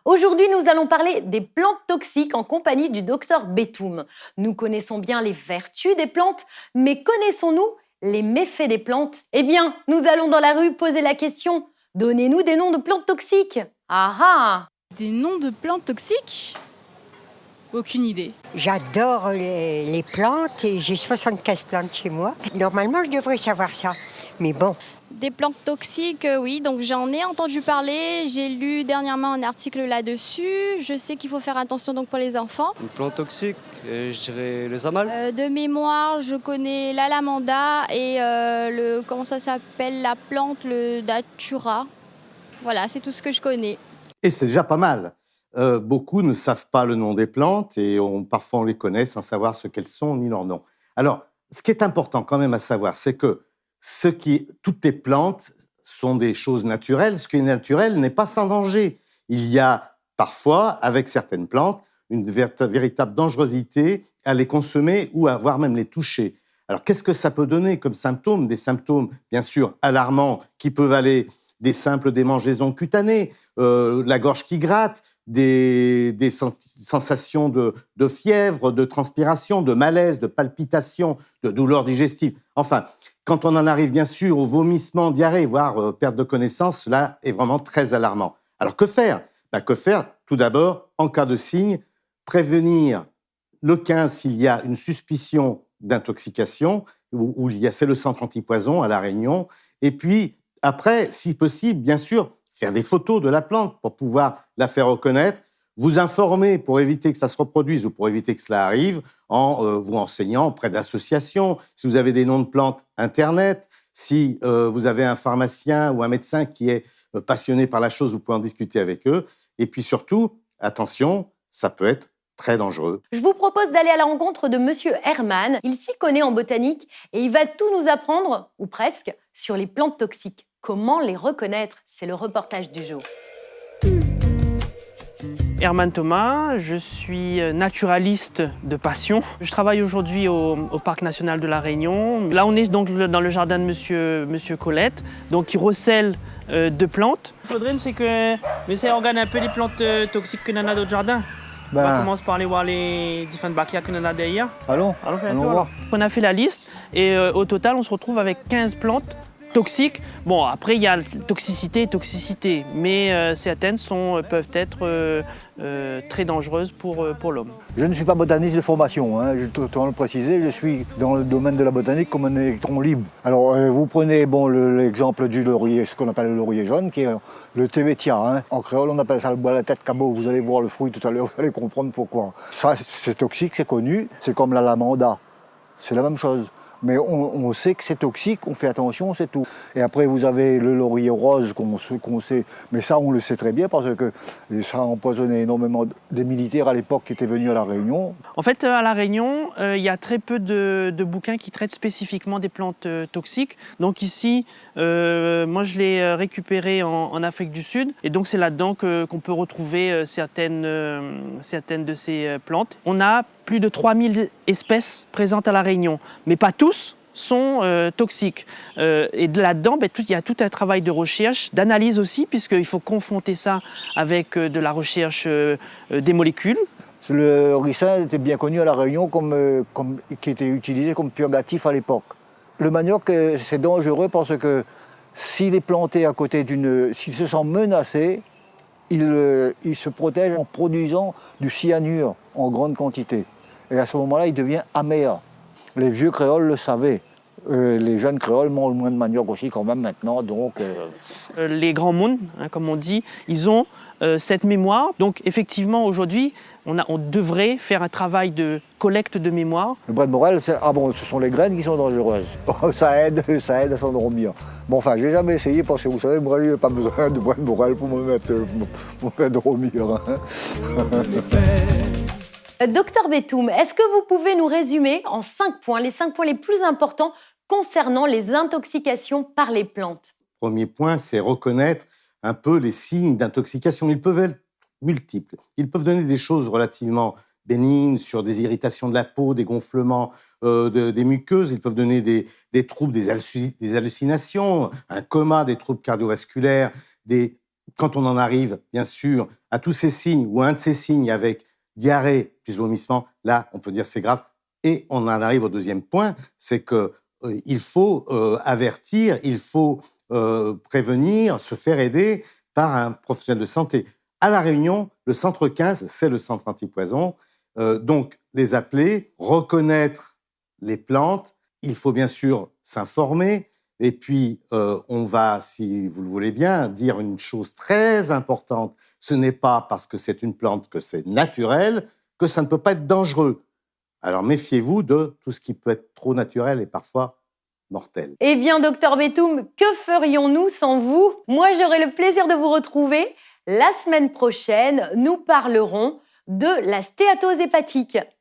Aujourd'hui, nous allons parler des plantes toxiques en compagnie du docteur Betoum. Nous connaissons bien les vertus des plantes, mais connaissons-nous les méfaits des plantes? Eh bien, nous allons dans la rue poser la question. Donnez-nous des noms de plantes toxiques. Ah ah! Des noms de plantes toxiques? Aucune idée. J'adore les plantes et j'ai 75 plantes chez moi. Normalement, je devrais savoir ça. Mais bon, Des plantes toxiques, oui, donc j'en ai entendu parler. J'ai lu dernièrement un article là-dessus. Je sais qu'il faut faire attention donc pour les enfants. Une plante toxique, je dirais le zamal. De mémoire, je connais la lamanda et comment ça s'appelle, la plante, le datura. Voilà, c'est tout ce que je connais. Et c'est déjà pas mal. Beaucoup ne savent pas le nom des plantes et parfois on les connaît sans savoir ce qu'elles sont ni leur nom. Alors, ce qui est important quand même à savoir, c'est que toutes les plantes sont des choses naturelles. Ce qui est naturel n'est pas sans danger. Il y a parfois, avec certaines plantes, une véritable dangerosité à les consommer ou à voire même les toucher. Alors, qu'est-ce que ça peut donner comme symptômes? Des symptômes, bien sûr, alarmants qui peuvent aller des simples démangeaisons cutanées, la gorge qui gratte, des sensations de fièvre, de transpiration, de malaise, de palpitations, de douleurs digestives. Enfin, quand on en arrive bien sûr au vomissement, diarrhée, voire perte de connaissance, cela est vraiment très alarmant. Alors que faire? Que faire? Tout d'abord, en cas de signe, prévenir le 15 s'il y a une suspicion d'intoxication, où c'est le centre antipoison à La Réunion, et puis après, si possible, bien sûr, faire des photos de la plante pour pouvoir la faire reconnaître, vous informer pour éviter que ça se reproduise ou pour éviter que cela arrive en vous renseignant auprès d'associations. Si vous avez des noms de plantes, Internet. Si vous avez un pharmacien ou un médecin qui est passionné par la chose, vous pouvez en discuter avec eux. Et puis surtout, attention, ça peut être très dangereux. Je vous propose d'aller à la rencontre de Monsieur Herman. Il s'y connaît en botanique et il va tout nous apprendre, ou presque, sur les plantes toxiques. Comment les reconnaître? C'est le reportage du jour. Herman Thomas, je suis naturaliste de passion. Je travaille aujourd'hui au Parc national de La Réunion. Là, on est donc dans le jardin de Monsieur Colette, donc qui recèle de plantes. Il faudrait, c'est que essayer de regarder un peu les plantes toxiques que l'on a dans le jardin. On commence par aller voir les différentes bactéries que l'on a derrière. Allons voir. On a fait la liste et au total, on se retrouve avec 15 plantes toxiques. Bon, après, il y a toxicité, mais certaines peuvent être très dangereuses pour l'homme. Je ne suis pas botaniste de formation, je dois le préciser, je suis dans le domaine de la botanique comme un électron libre. Alors, vous prenez l'exemple du laurier, ce qu'on appelle le laurier jaune, qui est le tevetia. En créole, on appelle ça le bois à la tête cabot. Vous allez voir le fruit tout à l'heure, vous allez comprendre pourquoi. Ça, c'est toxique, c'est connu, c'est comme la lamanda. C'est la même chose. Mais on sait que c'est toxique, on fait attention, c'est tout. Et après, vous avez le laurier rose qu'on sait, mais ça, on le sait très bien parce que ça a empoisonné énormément des militaires à l'époque qui étaient venus à La Réunion. En fait, à La Réunion, il y a très peu de bouquins qui traitent spécifiquement des plantes toxiques. Donc ici, moi, je l'ai récupéré en Afrique du Sud. Et donc, c'est là-dedans qu'on peut retrouver certaines de ces plantes. On a plus de 3000 espèces présentes à La Réunion, mais pas tous sont toxiques. Et là-dedans, il y a tout un travail de recherche, d'analyse aussi, puisqu'il faut confronter ça avec de la recherche des molécules. Le ricin était bien connu à La Réunion qui était utilisé comme purgatif à l'époque. Le manioc, c'est dangereux parce que s'il est planté à côté s'il se sent menacé, il se protège en produisant du cyanure en grande quantité. Et à ce moment-là, il devient amer. Les vieux créoles le savaient. Les jeunes créoles mangent moins de manioc aussi quand même maintenant. Donc, Les grands mondes, comme on dit, ils ont cette mémoire. Donc effectivement, aujourd'hui, on devrait faire un travail de collecte de mémoire. Le bras de morel, ce sont les graines qui sont dangereuses. Ça aide à s'endormir. Bon, enfin, j'ai jamais essayé parce que vous savez, moi, je n'ai pas besoin de bras de morel pour me dormir. Docteur Betoum, est-ce que vous pouvez nous résumer en 5 points, les 5 points les plus importants concernant les intoxications par les plantes? Premier point, c'est reconnaître un peu les signes d'intoxication. Ils peuvent être multiples. Ils peuvent donner des choses relativement bénignes sur des irritations de la peau, des gonflements des muqueuses. Ils peuvent donner des troubles, des hallucinations, un coma, des troubles cardiovasculaires, quand on en arrive, bien sûr, à tous ces signes ou un de ces signes avec diarrhée plus vomissement, là, on peut dire c'est grave. Et on en arrive au deuxième point, c'est que il faut avertir, il faut prévenir, se faire aider par un professionnel de santé. À La Réunion, le centre 15, c'est le centre antipoison. Donc, les appeler, reconnaître les plantes. Il faut bien sûr s'informer. Et puis, on va, si vous le voulez bien, dire une chose très importante. Ce n'est pas parce que c'est une plante que c'est naturel que ça ne peut pas être dangereux. Alors, méfiez-vous de tout ce qui peut être trop naturel et parfois mortel. Eh bien, docteur Betoum, que ferions-nous sans vous? Moi, j'aurai le plaisir de vous retrouver. La semaine prochaine, nous parlerons de la stéatose hépatique.